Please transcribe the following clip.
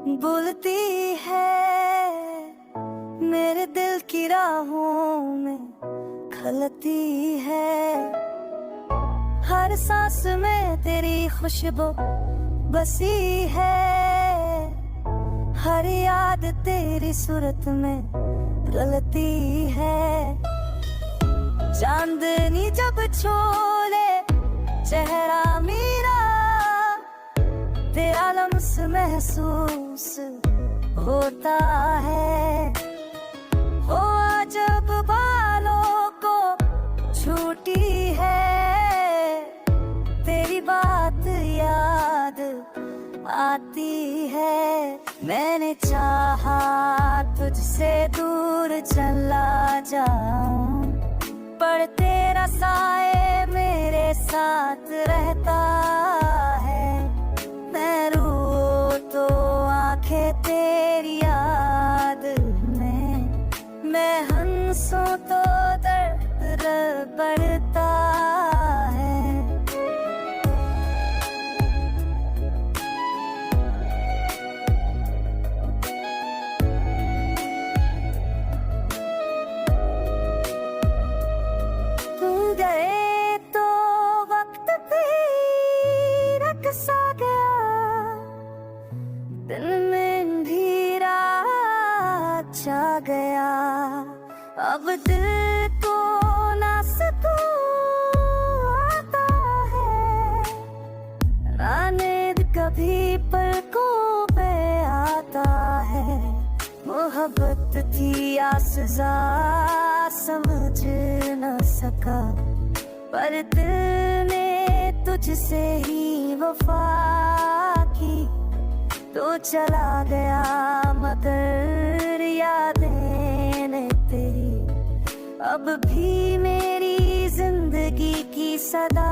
बोलती है मेरे दिल की राहों में, खलती है हर सांस में तेरी खुशबू बसी है। हर याद तेरी सूरत में गलती है। चांदनी जब छोले चेहरा मेरा, तेरा लम्स महसूस होता है। ओ जब बालों को छूटी है, तेरी बात याद आती है। मैंने चाहा तुझसे दूर चला जाऊं, पर तेरा साए मेरे साथ रहता है। मैं रो तो आंखें तेरी याद में, मैं हंसूं तो दर्द बढ़ता है। गए तो वक्त रख सा गया, दिल में अंधेरा छा गया। अब दिल को ना सुकून आता है, ना नींद कभी पलकों पे आता है। मोहब्बत थी आसज़ा समझ न सका, पर दिल ने तुझसे ही वफा की। तो चला गया मगर यादें ने तेरी अब भी मेरी जिंदगी की सदा